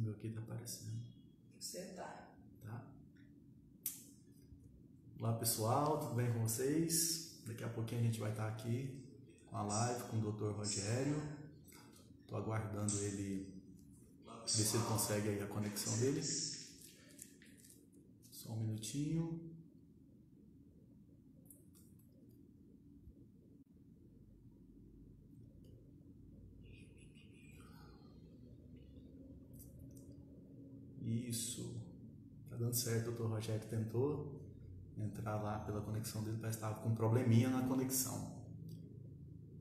O meu aqui tá aparecendo. Você tá. Tá? Olá pessoal, tudo bem com vocês? Daqui a pouquinho a gente vai estar aqui com a live com o Dr. Rogério. Estou aguardando ele, ver se ele consegue aí a conexão dele. Só um minutinho. Isso. Tá dando certo, o Dr. Rogério tentou entrar lá pela conexão dele, parece que estava com um probleminha na conexão.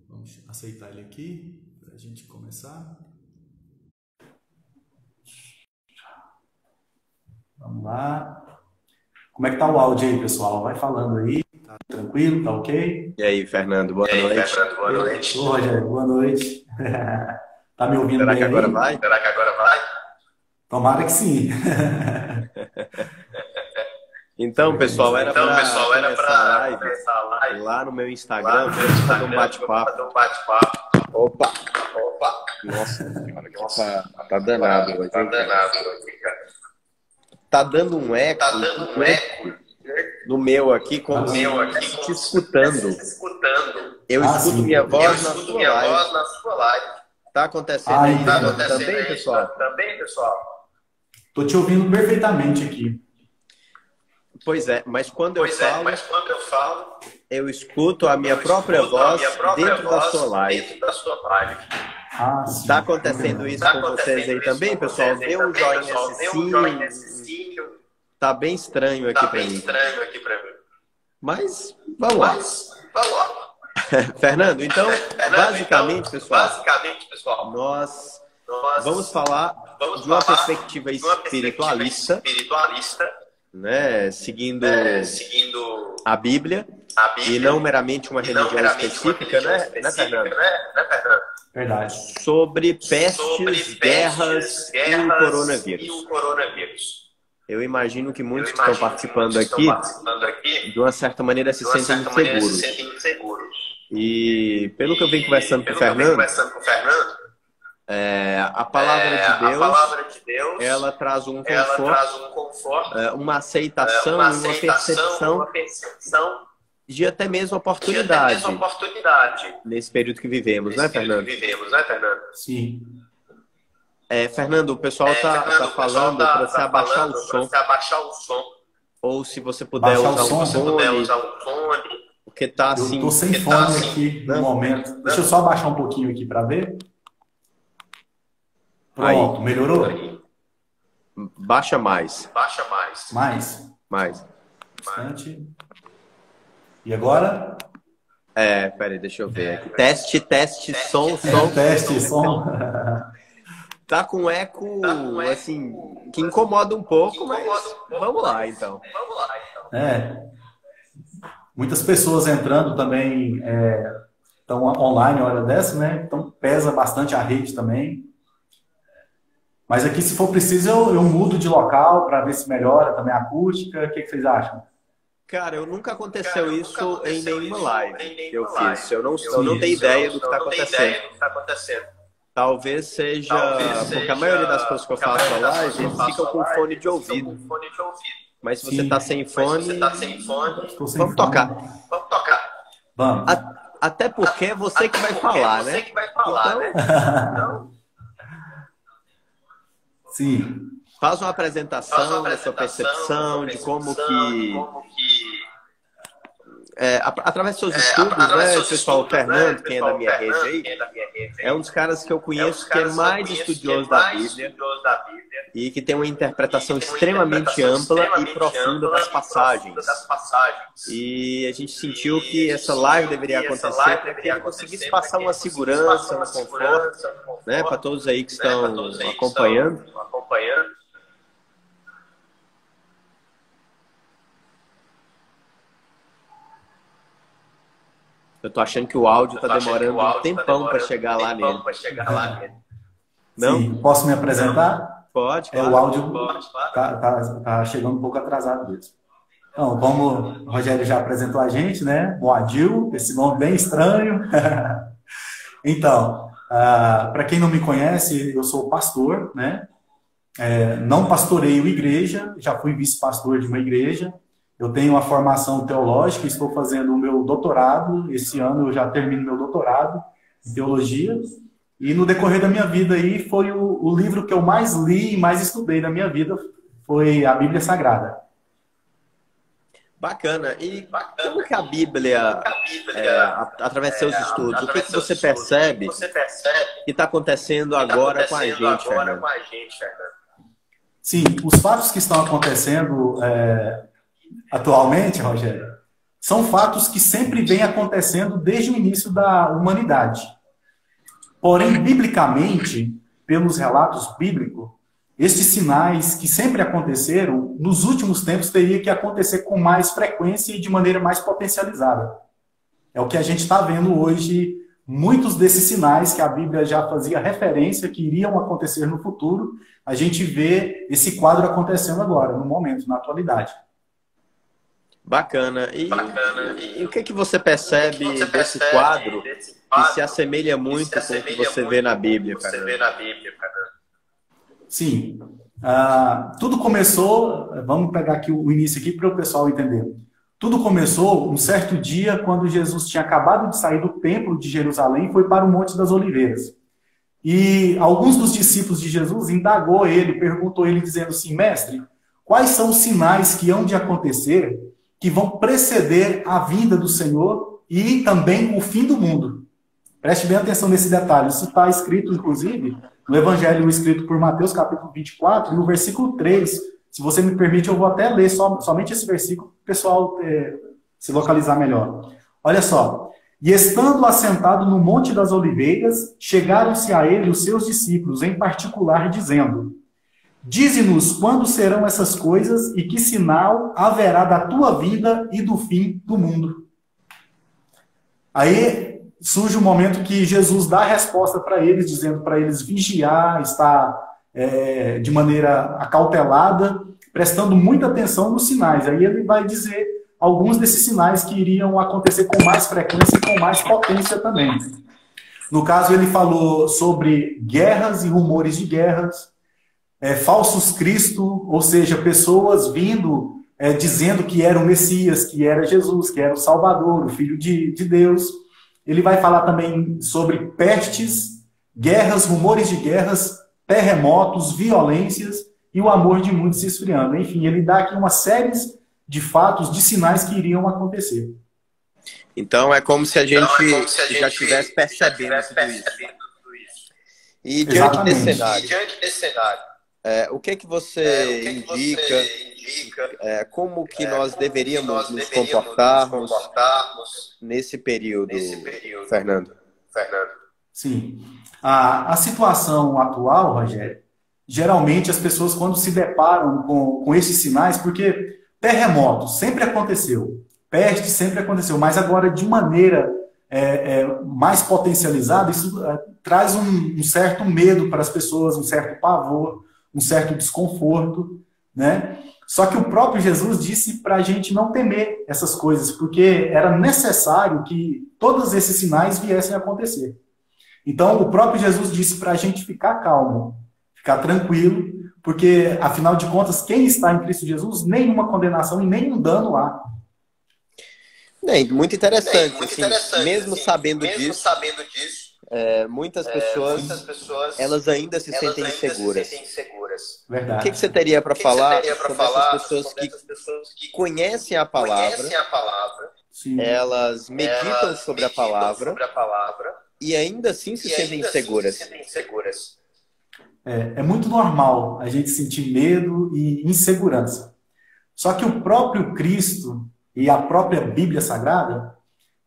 Vamos aceitar ele aqui para a gente começar. Vamos lá. Como é que tá o áudio aí, pessoal? Vai falando aí. Tá tranquilo? Tá ok? E aí, Fernando, boa noite. Boa noite. Ô, Rogério, boa noite. Tá me ouvindo Será bem que agora aí? vai? Será que agora vai? Tomara que sim. Então, pessoal, era para começar a live lá no meu Instagram, vamos fazer um bate-papo. Opa! Nossa, cara, que tá danado hoje. Tá danado aqui, cara. Tá dando um eco no meu aqui, como se estivesse te escutando. Eu escuto sim. minha voz na sua live. Tá acontecendo aí também, pessoal? Também, pessoal. Tô te ouvindo perfeitamente aqui. Pois é, mas quando eu falo, eu escuto a minha própria voz dentro da sua live. Ah, sim. Tá acontecendo isso com vocês aí também, pessoal? Dê um joinha nesse sim. Tá bem estranho aqui pra mim. Mas vamos lá. Fernando, então, basicamente, pessoal, nós vamos falar de uma perspectiva espiritualista, né, seguindo a Bíblia e não meramente uma religião específica, né, Fernando? Verdade. Sobre pestes, guerras e o coronavírus. Eu imagino que muitos que estão participando aqui, de uma certa maneira, se sentem inseguros. E pelo que eu venho conversando com o Fernando, a palavra de Deus, ela traz um conforto, uma aceitação e uma percepção de até mesmo oportunidade nesse período que vivemos, né, Fernando? Sim. Fernando, o pessoal tá falando para você abaixar o som. Ou se você puder usar um fone, porque tá assim. Eu tô sem fone aqui no momento. Deixa eu só abaixar um pouquinho aqui para ver. Pronto, Aí. melhorou? Baixa mais. Mais? Bastante. E agora? Peraí, deixa eu ver aqui. Teste, som. Teste, som. Tá com eco, assim, que incomoda um pouco, mas vamos lá, então. Muitas pessoas entrando também estão online a hora dessa, né? Então pesa bastante a rede também. Mas aqui, se for preciso, eu mudo de local para ver se melhora também a acústica. O que vocês acham? Cara, nunca aconteceu isso em nenhuma live que eu fiz. Eu não tenho ideia do que está acontecendo. Talvez seja porque a maioria das coisas que eu faço na live, eles ficam com fone de ouvido. Mas se você está sem fone, vamos tocar. Vamos. Até porque é você que vai falar, né? Então, sim. faz uma apresentação da sua percepção, de como que... através dos seus estudos, né, pessoal, o Fernando, quem é da minha rede aí, é um dos caras que eu conheço que é mais estudioso da Bíblia e que tem uma interpretação extremamente ampla e profunda das passagens. E a gente sentiu que essa live deveria acontecer para que ele conseguisse passar uma segurança, um conforto, né, para todos aí que estão acompanhando. Eu tô achando que o áudio tá demorando um tempão para chegar lá nele. Não? Sim. Posso me apresentar? Pode, O áudio tá chegando um pouco atrasado mesmo. Então, como o Rogério já apresentou a gente, né? Moadil, esse nome bem estranho. Então, para quem não me conhece, eu sou pastor, né? Não pastoreio igreja, já fui vice-pastor de uma igreja. Eu tenho uma formação teológica, estou fazendo o meu doutorado. Esse ano eu já termino meu doutorado em teologia. E no decorrer da minha vida aí, foi o livro que eu mais li e mais estudei na minha vida, foi a Bíblia Sagrada. Bacana. E como que a Bíblia, através dos seus estudos, o que você percebe que está acontecendo agora com a gente, Fernando? Sim, os fatos que estão acontecendo atualmente, Rogério, são fatos que sempre vêm acontecendo desde o início da humanidade. Porém, biblicamente, pelos relatos bíblicos, estes sinais que sempre aconteceram, nos últimos tempos, teria que acontecer com mais frequência e de maneira mais potencializada. É o que a gente está vendo hoje, muitos desses sinais que a Bíblia já fazia referência, que iriam acontecer no futuro, a gente vê esse quadro acontecendo agora, no momento, na atualidade. Bacana. E o que você percebe desse quadro que se assemelha muito com o que você vê na Bíblia, Fernando? Sim. Tudo começou, vamos pegar aqui o início aqui para o pessoal entender. Tudo começou um certo dia quando Jesus tinha acabado de sair do templo de Jerusalém e foi para o Monte das Oliveiras. E alguns dos discípulos de Jesus indagou ele, perguntou ele dizendo assim: mestre, quais são os sinais que hão de acontecer que vão preceder a vinda do Senhor e também o fim do mundo? Preste bem atenção nesse detalhe. Isso está escrito, inclusive, no Evangelho escrito por Mateus, capítulo 24, no versículo 3. Se você me permite, eu vou até ler somente esse versículo, para o pessoal se localizar melhor. Olha só. E estando assentado no Monte das Oliveiras, chegaram-se a ele os seus discípulos, em particular, dizendo: dize-nos quando serão essas coisas e que sinal haverá da tua vinda e do fim do mundo. Aí surge o momento que Jesus dá a resposta para eles, dizendo para eles vigiar, estar de maneira acautelada, prestando muita atenção nos sinais. Aí ele vai dizer alguns desses sinais que iriam acontecer com mais frequência e com mais potência também. No caso, ele falou sobre guerras e rumores de guerras, falsos Cristo, ou seja, pessoas vindo dizendo que era o Messias, que era Jesus, que era o Salvador, o Filho de Deus. Ele vai falar também sobre pestes, guerras, rumores de guerras, terremotos, violências e o amor de muitos se esfriando. Enfim, ele dá aqui uma série de fatos, de sinais que iriam acontecer. Então é como se a gente já estivesse percebendo tudo isso. E diante desse cenário, o que você indica, como que nós deveríamos nos comportarmos nesse período, Fernando? Sim. A situação atual, Rogério, geralmente as pessoas quando se deparam com esses sinais, porque terremoto sempre aconteceu, peste sempre aconteceu, mas agora de maneira mais potencializada, isso traz um certo medo para as pessoas, um certo pavor, um certo desconforto, né? Só que o próprio Jesus disse para a gente não temer essas coisas, porque era necessário que todos esses sinais viessem a acontecer. Então, o próprio Jesus disse para a gente ficar calmo, ficar tranquilo, porque, afinal de contas, quem está em Cristo Jesus, nenhuma condenação e nenhum dano há. Muito interessante. Mesmo sabendo disso, muitas pessoas elas ainda se sentem inseguras. Verdade. O que você teria para falar sobre essas pessoas que conhecem a palavra, elas meditam sobre a palavra e ainda assim se sentem inseguras? É muito normal a gente sentir medo e insegurança. Só que o próprio Cristo e a própria Bíblia Sagrada,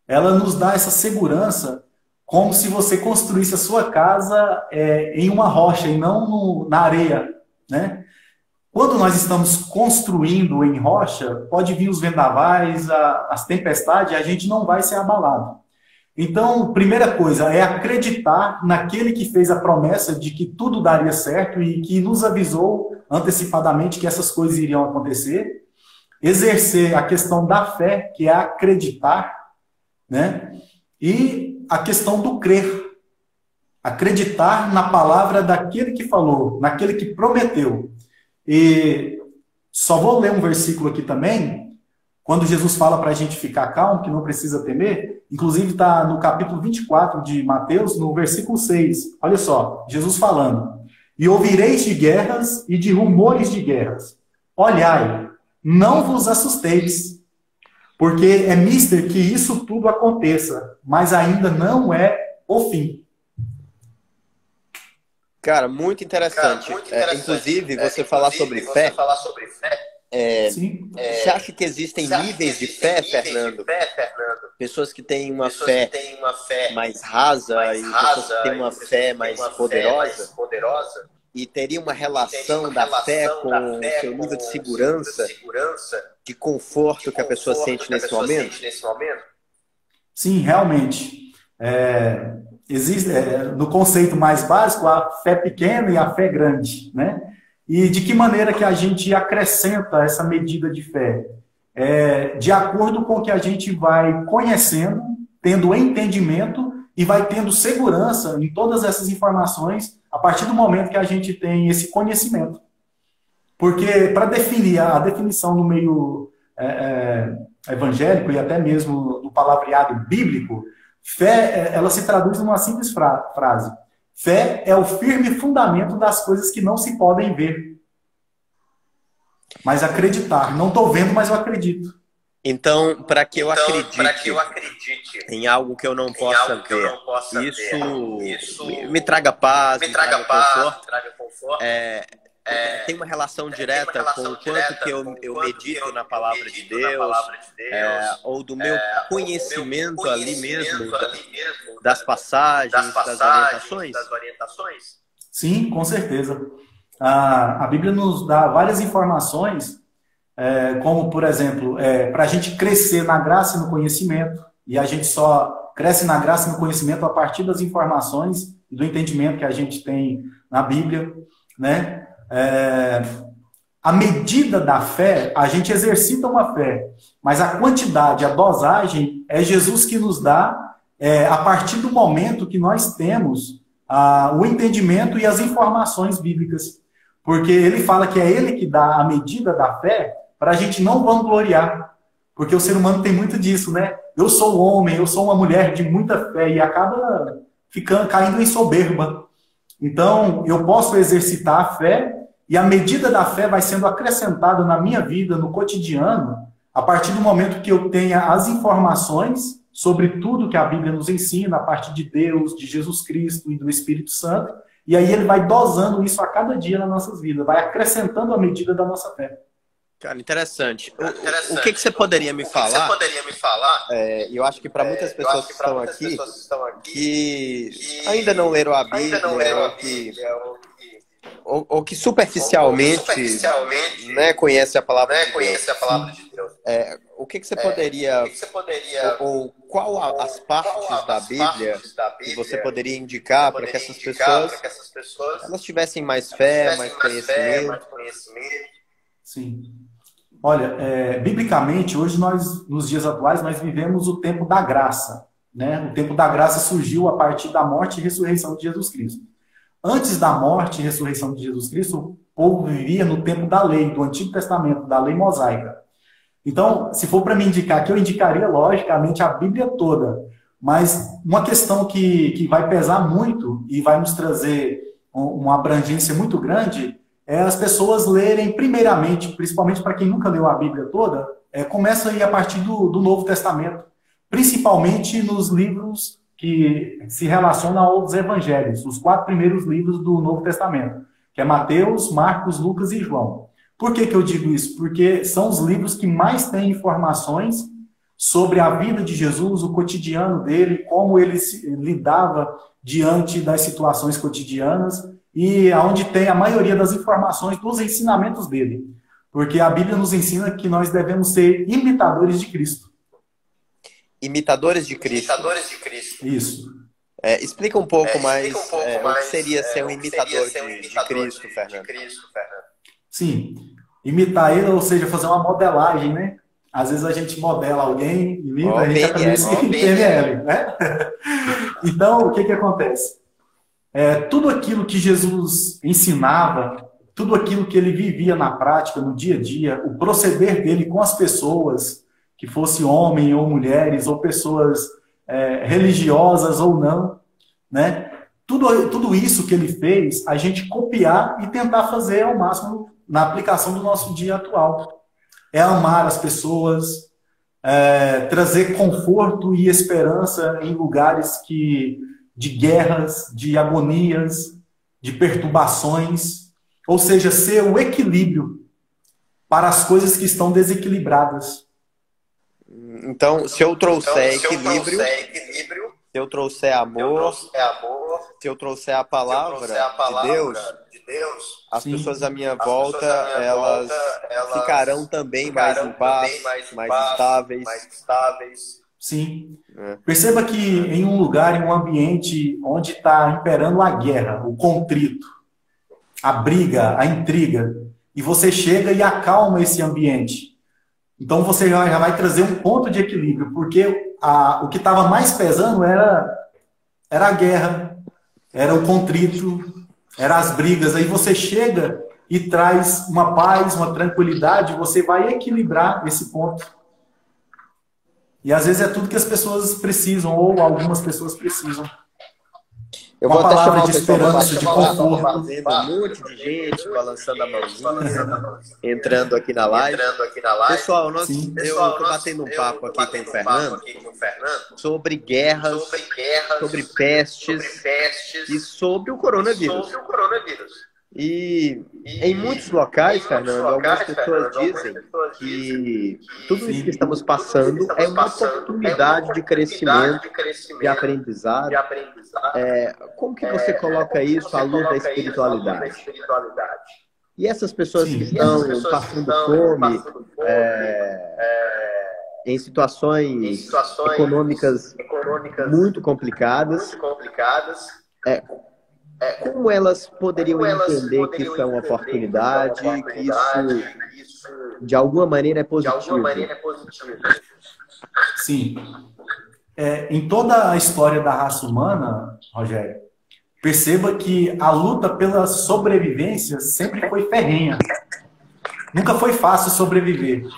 ela nos dá essa segurança como se você construísse a sua casa em uma rocha e não na areia, né? Quando nós estamos construindo em rocha, pode vir os vendavais, as tempestades, e a gente não vai ser abalado. Então, primeira coisa é acreditar naquele que fez a promessa de que tudo daria certo e que nos avisou antecipadamente que essas coisas iriam acontecer. Exercer a questão da fé, que é acreditar, né? E a questão do crer. Acreditar na palavra daquele que falou, naquele que prometeu. E só vou ler um versículo aqui também, quando Jesus fala para a gente ficar calmo, que não precisa temer. Inclusive está no capítulo 24 de Mateus, no versículo 6. Olha só, Jesus falando. E ouvireis de guerras e de rumores de guerras. Olhai, não vos assusteis, porque é mister que isso tudo aconteça, mas ainda não é o fim. Cara, muito interessante. Inclusive, você falar sobre fé. Você acha que existem níveis de fé, Fernando? Pessoas que têm uma fé mais rasa e pessoas que têm uma fé mais poderosa? E teria uma relação da fé com o seu nível de segurança, de conforto que a pessoa sente nesse momento? Sim, realmente. Existe, no conceito mais básico, a fé pequena e a fé grande, né? E de que maneira que a gente acrescenta essa medida de fé? De acordo com o que a gente vai conhecendo, tendo entendimento e vai tendo segurança em todas essas informações a partir do momento que a gente tem esse conhecimento. Porque para definir a definição no meio evangélico e até mesmo no palavreado bíblico, fé, ela se traduz numa simples frase. Fé é o firme fundamento das coisas que não se podem ver. Mas acreditar. Não estou vendo, mas eu acredito. Então, para que eu acredite em algo que eu não possa ver, isso me traga paz, me traga conforto. Tem uma relação direta com o quanto que eu medito na palavra de Deus, ou do meu conhecimento ali mesmo, das passagens, das orientações? Sim, com certeza. A Bíblia nos dá várias informações, como, por exemplo, para a gente crescer na graça e no conhecimento, e a gente só cresce na graça e no conhecimento a partir das informações e do entendimento que a gente tem na Bíblia, né? A medida da fé, a gente exercita uma fé, mas a quantidade, a dosagem, é Jesus que nos dá a partir do momento que nós temos o entendimento e as informações bíblicas. Porque ele fala que é ele que dá a medida da fé para a gente não vangloriar. Porque o ser humano tem muito disso, né? Eu sou homem, eu sou uma mulher de muita fé e acaba caindo em soberba. Então, eu posso exercitar a fé e a medida da fé vai sendo acrescentada na minha vida, no cotidiano, a partir do momento que eu tenha as informações sobre tudo que a Bíblia nos ensina, a partir de Deus, de Jesus Cristo e do Espírito Santo, e aí ele vai dosando isso a cada dia nas nossas vidas, vai acrescentando a medida da nossa fé. Cara, interessante. O que você poderia me falar? Eu acho que para muitas pessoas que estão aqui, que ainda não leram a Bíblia, ou que superficialmente né, conhece a palavra de Deus. O que você poderia, ou qual as partes da Bíblia que você poderia indicar para que essas pessoas elas tivessem mais fé, mais conhecimento? Sim. Olha, biblicamente, hoje nos dias atuais, nós vivemos o tempo da graça, né? O tempo da graça surgiu a partir da morte e ressurreição de Jesus Cristo. Antes da morte e ressurreição de Jesus Cristo, o povo vivia no tempo da lei, do Antigo Testamento, da lei mosaica. Então, se for para me indicar aqui, eu indicaria, logicamente, a Bíblia toda. Mas uma questão que vai pesar muito e vai nos trazer uma abrangência muito grande é as pessoas lerem, primeiramente, principalmente para quem nunca leu a Bíblia toda, começa aí a partir do Novo Testamento, principalmente nos livros que se relacionam aos evangelhos, os 4 primeiros livros do Novo Testamento, que é Mateus, Marcos, Lucas e João. Por que eu digo isso? Porque são os livros que mais têm informações sobre a vida de Jesus, o cotidiano dele, como ele lidava diante das situações cotidianas e onde tem a maioria das informações dos ensinamentos dele. Porque a Bíblia nos ensina que nós devemos ser imitadores de Cristo. Imitadores de Cristo. Isso. Explica um pouco mais o que seria ser um imitador de Cristo, Fernando. Sim. Imitar ele, ou seja, fazer uma modelagem, né? Às vezes a gente modela alguém, imita, a gente acaba PNL, né? Então, o que acontece? tudo aquilo que Jesus ensinava, tudo aquilo que ele vivia na prática, no dia a dia, o proceder dele com as pessoas, que fosse homem ou mulheres, ou pessoas religiosas ou não, né? Tudo isso que ele fez, a gente copiar e tentar fazer ao máximo na aplicação do nosso dia atual. É amar as pessoas, trazer conforto e esperança em lugares de guerras, de agonias, de perturbações, ou seja, ser o equilíbrio para as coisas que estão desequilibradas. Então, se eu trouxer equilíbrio, se eu trouxer amor, se eu trouxer a palavra de Deus, as pessoas à minha volta, elas ficarão também mais em paz, mais estáveis. Sim. Perceba que em um lugar, em um ambiente onde está imperando a guerra, o contrito, a briga, a intriga, e você chega e acalma esse ambiente. Então você já vai trazer um ponto de equilíbrio, porque o que estava mais pesando era a guerra, era o contrito, eram as brigas. Aí você chega e traz uma paz, uma tranquilidade, você vai equilibrar esse ponto. E às vezes é tudo que as pessoas precisam, ou algumas pessoas precisam. Eu vou até chamar o de pessoal esperança, de conforto. Fazendo um monte de gente balançando a mãozinha, entrando aqui na live. Pessoal, eu estou batendo um papo aqui com o Fernando sobre guerras, sobre pestes e sobre o coronavírus. E em muitos locais, Fernando, algumas pessoas dizem que tudo isso que estamos passando é uma oportunidade de crescimento, de aprendizado. Como que você coloca isso à luz da espiritualidade? E essas pessoas que estão passando fome, em situações econômicas muito complicadas, como elas poderiam entender que isso é uma oportunidade, que isso de alguma maneira é positivo? Sim. Em toda a história da raça humana, Rogério, perceba que a luta pela sobrevivência sempre foi ferrenha. Nunca foi fácil sobreviver.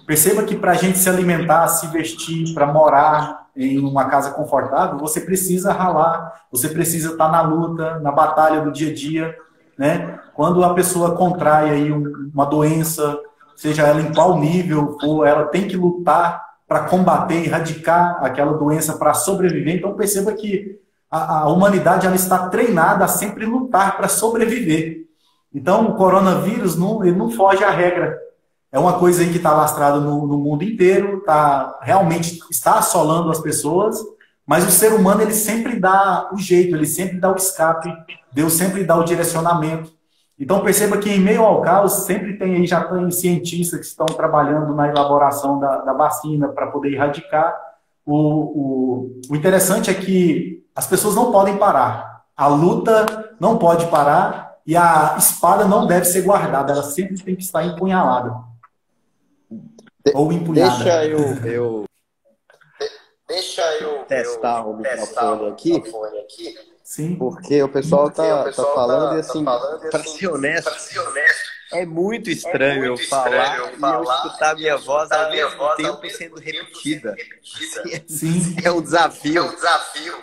Perceba que para a gente se alimentar, se vestir, para morar em uma casa confortável, você precisa ralar, você precisa estar na luta, na batalha do dia a dia, né? Quando a pessoa contrai aí uma doença, seja ela em qual nível for, ela tem que lutar para combater, erradicar aquela doença, para sobreviver. Então perceba que a humanidade ela está treinada a sempre lutar para sobreviver. Então o coronavírus ele não foge à regra. É uma coisa aí que está lastrada no mundo inteiro, realmente está assolando as pessoas, mas o ser humano ele sempre dá o jeito, ele sempre dá o escape, Deus sempre dá o direcionamento. Então perceba que em meio ao caos sempre já tem cientistas que estão trabalhando na elaboração da vacina para poder erradicar. O interessante é que as pessoas não podem parar, a luta não pode parar e a espada não deve ser guardada, ela sempre tem que estar empunhalada. Ou empunhada. Deixa eu testar o microfone aqui. Sim. Porque o pessoal tá falando e assim, para ser honesto, é muito estranho eu falar e eu escutar a minha voz ao mesmo tempo sendo repetida. Sim. É um desafio.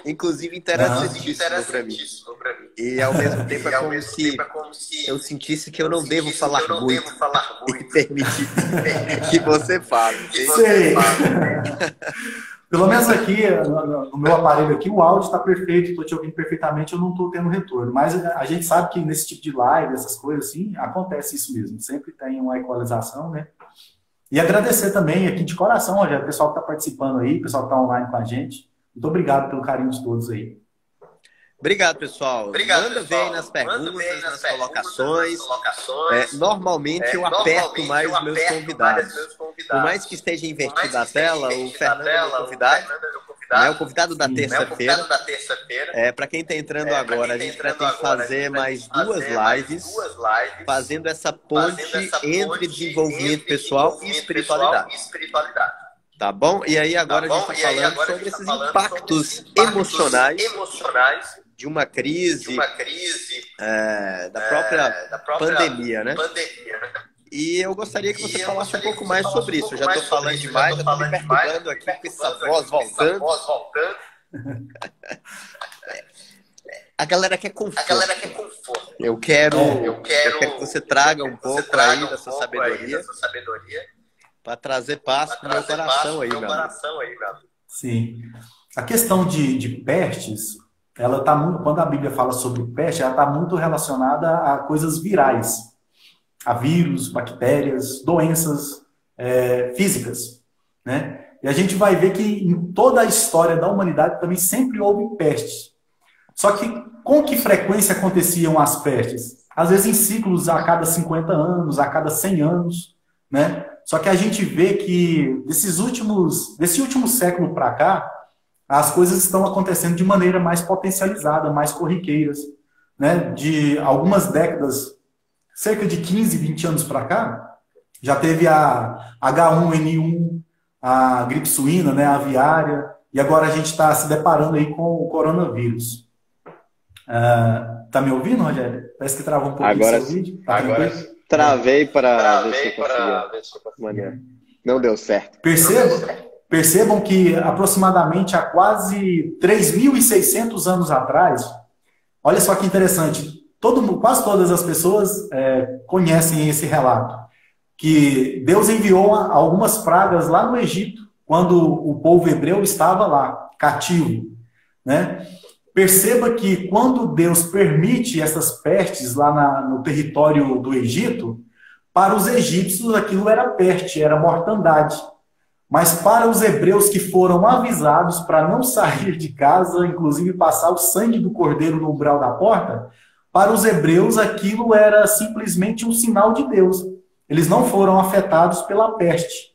Inclusive interessantíssimo para mim. E ao mesmo tempo é como se eu sentisse que eu não devo falar muito e permitir que você fale. Sei. Pelo menos aqui, no meu aparelho aqui, o áudio está perfeito, estou te ouvindo perfeitamente, eu não estou tendo retorno. Mas a gente sabe que nesse tipo de live, essas coisas assim, acontece isso mesmo. Sempre tem uma equalização, né? E agradecer também aqui de coração, Rogério, o pessoal que está participando aí, o pessoal que está online com a gente. Muito obrigado pelo carinho de todos aí. Obrigado, pessoal. Manda ver aí nas perguntas, nas colocações. Normalmente eu aperto mais os meus convidados. Por mais que esteja invertida a tela, o Fernando é meu convidado. É o convidado da terça-feira. Para quem está entrando agora, a gente pretende fazer mais duas lives, fazendo essa ponte entre desenvolvimento pessoal e espiritualidade. Tá bom? E aí agora a gente está falando sobre esses impactos emocionais de uma crise, da própria pandemia, né? E eu gostaria que você falasse um pouco mais sobre isso. Eu já estou falando demais, já estou me perturbando aqui com essa voz voltando. A galera quer conforto. Eu quero que você traga um pouco aí da sua sabedoria para trazer paz para o meu coração aí, meu amigo. Sim. A questão de pestes, ela tá muito, quando a Bíblia fala sobre peste, ela está muito relacionada a coisas virais, a vírus, bactérias, doenças físicas, né? E a gente vai ver que em toda a história da humanidade também sempre houve pestes. Só que com que frequência aconteciam as pestes? Às vezes em ciclos a cada 50 anos, a cada 100 anos, né? Só que a gente vê que desse último século para cá, as coisas estão acontecendo de maneira mais potencializada, mais corriqueiras, né? De algumas décadas, cerca de 15, 20 anos para cá, já teve a H1N1, a gripe suína, né? A aviária, e agora a gente está se deparando aí com o coronavírus. Tá me ouvindo, Rogério? Parece que travou um pouco o seu vídeo. Tá agora travei para ver se eu conseguia. Não deu certo. Percebam que aproximadamente há quase 3.600 anos atrás, olha só que interessante, quase todas as pessoas conhecem esse relato, que Deus enviou algumas pragas lá no Egito, quando o povo hebreu estava lá, cativo, né? Perceba que quando Deus permite essas pestes lá no território do Egito, para os egípcios aquilo era peste, era mortandade. Mas para os hebreus que foram avisados para não sair de casa, inclusive passar o sangue do cordeiro no umbral da porta, para os hebreus aquilo era simplesmente um sinal de Deus. Eles não foram afetados pela peste.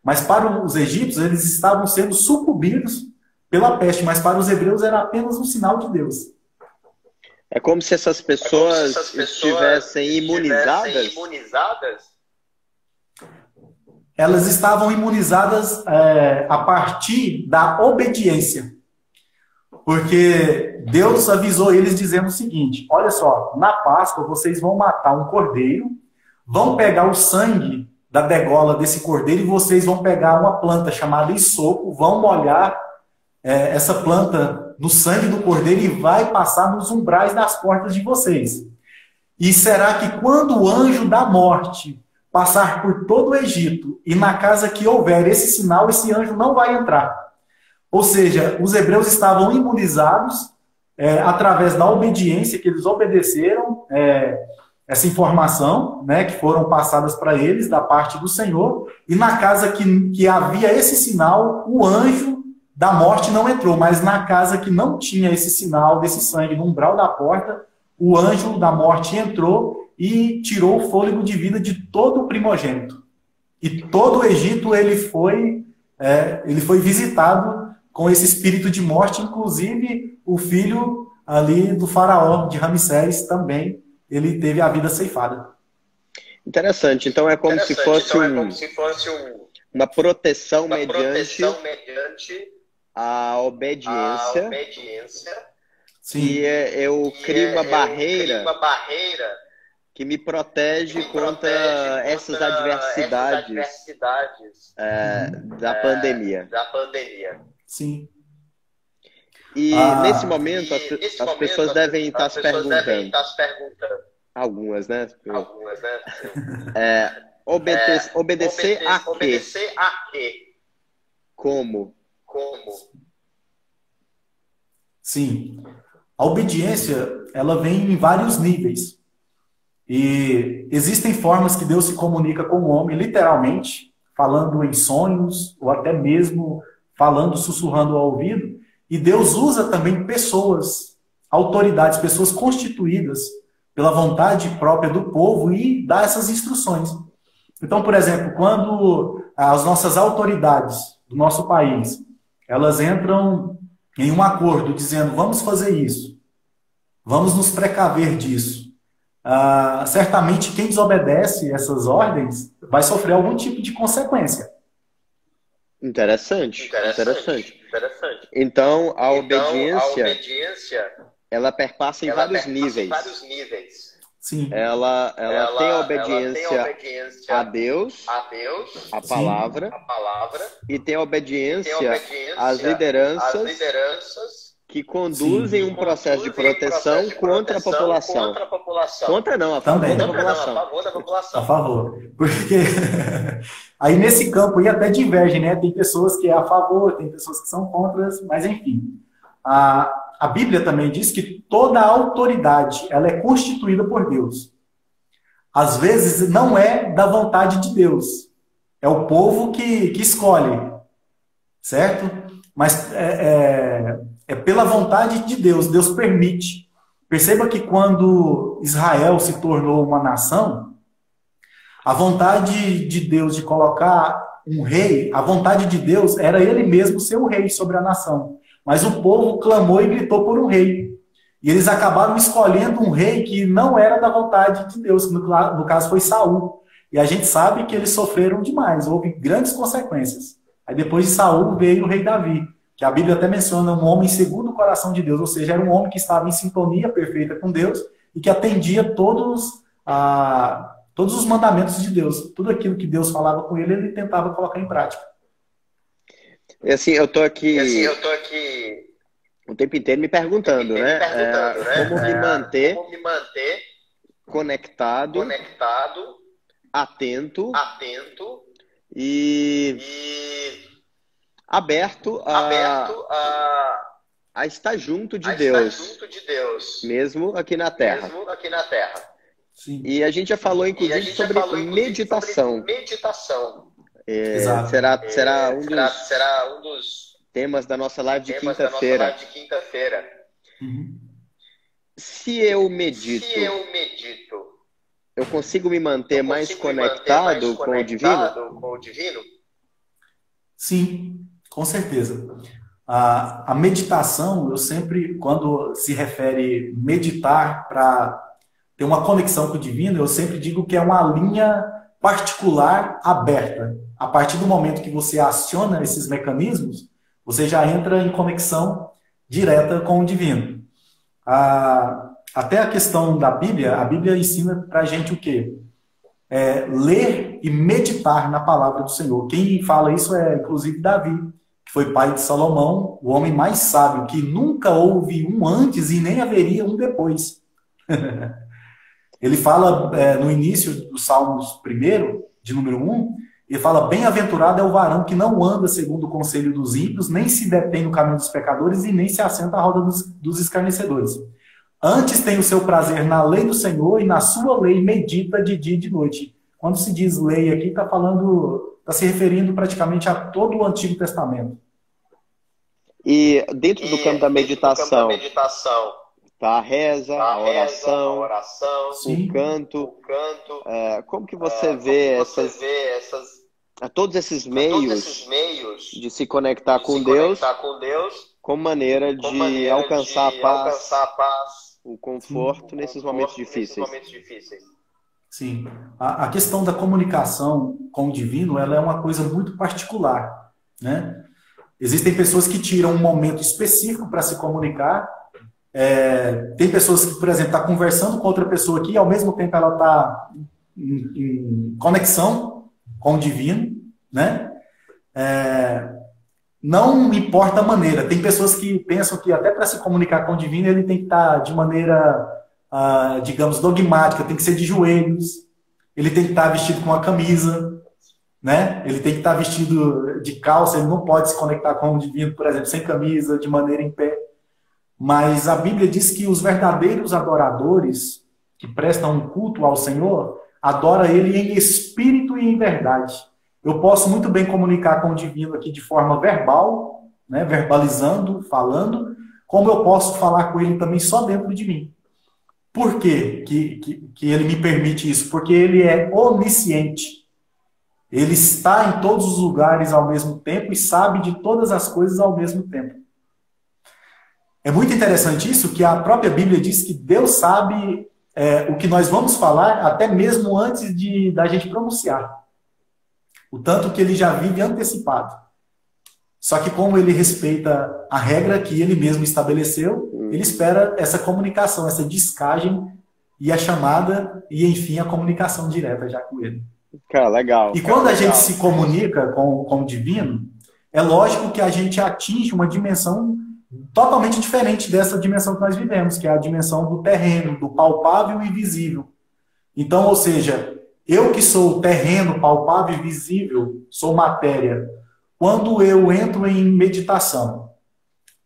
Mas para os egípcios, eles estavam sendo sucumbidos pela peste, mas para os hebreus era apenas um sinal de Deus. É como se essas pessoas estivessem imunizadas? Elas estavam imunizadas a partir da obediência. Porque Deus avisou eles dizendo o seguinte: olha só, na Páscoa vocês vão matar um cordeiro, vão pegar o sangue da degola desse cordeiro e vocês vão pegar uma planta chamada hisopo, vão molhar essa planta no sangue do cordeiro e vai passar nos umbrais das portas de vocês. E será que quando o anjo da morte passar por todo o Egito e na casa que houver esse sinal, esse anjo não vai entrar? Ou seja, os hebreus estavam imunizados através da obediência, que eles obedeceram essa informação, né, que foram passadas para eles da parte do Senhor, e na casa que havia esse sinal, o anjo da morte não entrou, mas na casa que não tinha esse sinal desse sangue no umbral da porta, o anjo da morte entrou e tirou o fôlego de vida de todo o primogênito. E todo o Egito ele foi visitado com esse espírito de morte, inclusive o filho ali do faraó, de Ramsés, também, ele teve a vida ceifada. Interessante. Então é como se fosse uma proteção mediante a obediência. Sim. E eu crio uma barreira que me protege contra essas adversidades da pandemia. Sim. E nesse momento as pessoas devem estar se perguntando. Algumas, né? Obedecer a quê? Como? Sim. A obediência, ela vem em vários níveis. E existem formas que Deus se comunica com o homem, literalmente, falando em sonhos, ou até mesmo falando, sussurrando ao ouvido. E Deus usa também pessoas, autoridades, pessoas constituídas pela vontade própria do povo e dá essas instruções. Então, por exemplo, quando as nossas autoridades do nosso país, elas entram em um acordo dizendo, vamos fazer isso, vamos nos precaver disso. Certamente quem desobedece essas ordens vai sofrer algum tipo de consequência. Interessante. Então, a obediência ela perpassa em vários níveis. Sim. Ela tem obediência a Deus, a palavra, e tem obediência às lideranças que conduzem um processo de proteção contra a população. Contra não, a favor da população. A favor. Porque aí nesse campo aí até diverge, né? Tem pessoas que é a favor, tem pessoas que são contra, mas enfim. A Bíblia também diz que toda a autoridade ela é constituída por Deus. Às vezes não é da vontade de Deus. É o povo que escolhe. Certo? Mas é pela vontade de Deus. Deus permite. Perceba que quando Israel se tornou uma nação, a vontade de Deus de colocar um rei, a vontade de Deus era ele mesmo ser o rei sobre a nação. Mas o povo clamou e gritou por um rei. E eles acabaram escolhendo um rei que não era da vontade de Deus, que no caso foi Saul. E a gente sabe que eles sofreram demais, houve grandes consequências. Aí depois de Saul veio o rei Davi, que a Bíblia até menciona um homem segundo o coração de Deus, ou seja, era um homem que estava em sintonia perfeita com Deus e que atendia todos os mandamentos de Deus. Tudo aquilo que Deus falava com ele, ele tentava colocar em prática. E assim, eu tô aqui o tempo inteiro me perguntando, né? Como me manter conectado, atento e aberto a estar junto de Deus, mesmo aqui na Terra. Sim. E a gente já falou, inclusive, sobre meditação. Será um dos temas da nossa live de quinta-feira. Uhum. Se eu medito, eu consigo me manter mais conectado com o divino? Sim, com certeza. A meditação, eu sempre, quando se refere meditar para ter uma conexão com o divino, eu sempre digo que é uma linha particular aberta. A partir do momento que você aciona esses mecanismos, você já entra em conexão direta com o divino. Até a questão da Bíblia, a Bíblia ensina para a gente o quê? Ler e meditar na palavra do Senhor. Quem fala isso é, inclusive, Davi, que foi pai de Salomão, o homem mais sábio, que nunca houve um antes e nem haveria um depois. Ele fala no início do Salmos 1, de número 1, ele fala: bem-aventurado é o varão que não anda segundo o conselho dos ímpios, nem se detém no caminho dos pecadores e nem se assenta à roda dos escarnecedores. Antes tem o seu prazer na lei do Senhor e na sua lei medita de dia e de noite. Quando se diz lei aqui, está se referindo praticamente a todo o Antigo Testamento. E dentro do campo da meditação, tá a reza, a oração, o canto. Como que você vê todos esses meios de se conectar com Deus como maneira de alcançar a paz, o conforto nesses momentos difíceis? Sim. A questão da comunicação com o divino, ela é uma coisa muito particular, né? Existem pessoas que tiram um momento específico para se comunicar. Tem pessoas que, por exemplo, estão conversando com outra pessoa aqui e ao mesmo tempo ela está em conexão com o divino, né? Não importa a maneira. Tem pessoas que pensam que até para se comunicar com o divino ele tem que estar de maneira, digamos, dogmática, tem que ser de joelhos, ele tem que estar vestido com uma camisa, né? Ele tem que estar vestido de calça, ele não pode se conectar com o divino, por exemplo, sem camisa, de maneira em pé. Mas a Bíblia diz que os verdadeiros adoradores que prestam um culto ao Senhor, adoram Ele em espírito e em verdade. Eu posso muito bem comunicar com o divino aqui de forma verbal, né, verbalizando, falando, como eu posso falar com Ele também só dentro de mim. Por quê que Ele me permite isso? Porque Ele é onisciente. Ele está em todos os lugares ao mesmo tempo e sabe de todas as coisas ao mesmo tempo. É muito interessante isso, que a própria Bíblia diz que Deus sabe o que nós vamos falar até mesmo antes da gente pronunciar. O tanto que ele já vive antecipado. Só que como ele respeita a regra que ele mesmo estabeleceu, ele espera essa comunicação, essa descagem e a chamada e, enfim, a comunicação direta já com ele. Cara, legal. E quando a gente se comunica com o divino, é lógico que a gente atinge uma dimensão totalmente diferente dessa dimensão que nós vivemos, que é a dimensão do terreno, do palpável e visível. Então, ou seja, eu que sou terreno, palpável e visível, sou matéria. Quando eu entro em meditação,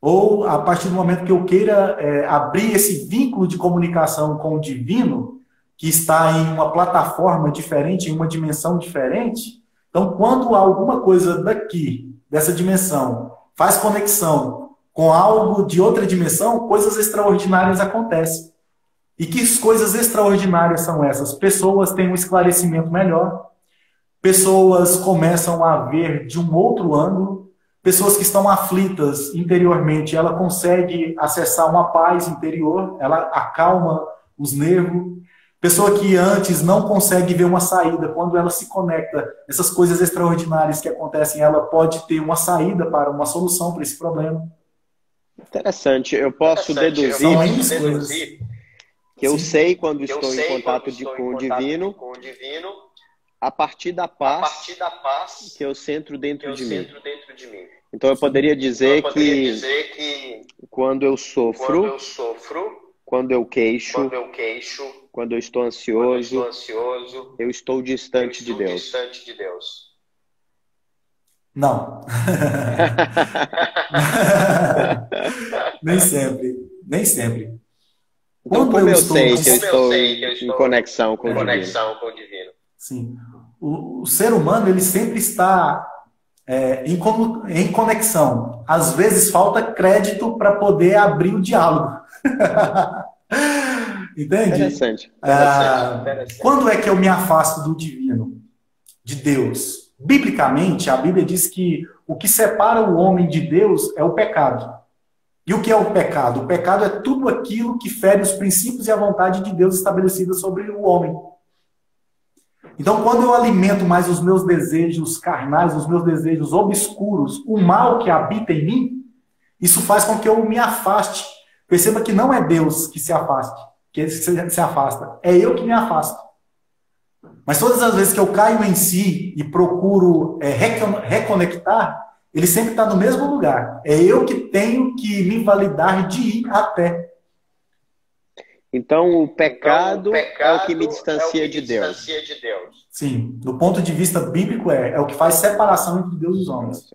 ou a partir do momento que eu queira abrir esse vínculo de comunicação com o divino, que está em uma plataforma diferente, em uma dimensão diferente, então quando alguma coisa daqui, dessa dimensão, faz conexão com algo de outra dimensão, coisas extraordinárias acontecem. E que coisas extraordinárias são essas? Pessoas têm um esclarecimento melhor, pessoas começam a ver de um outro ângulo, pessoas que estão aflitas interiormente, ela consegue acessar uma paz interior, ela acalma os nervos. Pessoa que antes não consegue ver uma saída, quando ela se conecta, essas coisas extraordinárias que acontecem, ela pode ter uma saída para uma solução para esse problema. Interessante. Eu posso deduzir que eu sei quando estou em contato com o divino a partir da paz que eu centro dentro de mim. Então eu poderia dizer que quando eu sofro, quando eu queixo, quando eu estou ansioso, eu estou distante de Deus. Não. Nem sempre. Nem sempre. Então, como eu sei que eu estou em conexão com o divino? Sim. O ser humano, ele sempre está em conexão. Às vezes falta crédito para poder abrir o diálogo. Entende? Interessante. Quando é que eu me afasto do divino, de Deus? Biblicamente, a Bíblia diz que o que separa o homem de Deus é o pecado. E o que é o pecado? O pecado é tudo aquilo que fere os princípios e a vontade de Deus estabelecida sobre o homem. Então, quando eu alimento mais os meus desejos carnais, os meus desejos obscuros, o mal que habita em mim, isso faz com que eu me afaste. Perceba que não é Deus que se afasta, é eu que me afasto. Mas todas as vezes que eu caio em si e procuro reconectar, ele sempre está no mesmo lugar. É eu que tenho que me validar de ir até. Então, o pecado é o que me distancia de Deus. Sim, do ponto de vista bíblico é o que faz separação entre Deus e os homens.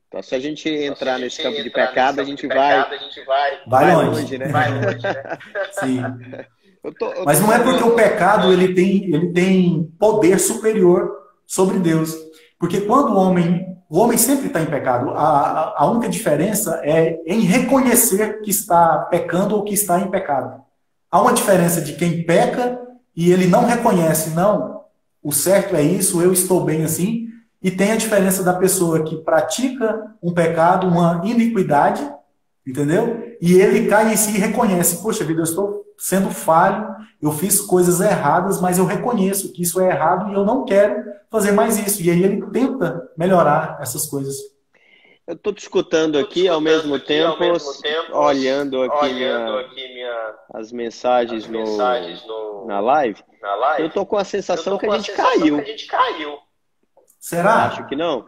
Então, se a gente entrar nesse campo de pecado, a gente vai longe, né? Sim. Mas não é porque o pecado ele tem poder superior sobre Deus. Porque quando o homem sempre está em pecado. A única diferença é em reconhecer que está pecando ou que está em pecado. Há uma diferença de quem peca e ele não reconhece, não, o certo é isso, eu estou bem assim. E tem a diferença da pessoa que pratica um pecado, uma iniquidade, entendeu? E ele cai em si e reconhece, poxa vida, eu estou sendo falho, eu fiz coisas erradas, mas eu reconheço que isso é errado e eu não quero fazer mais isso. E aí ele tenta melhorar essas coisas. Eu estou te escutando aqui ao mesmo tempo, olhando aqui as mensagens na live. Eu estou com a sensação que a gente caiu. Será? Acho que não.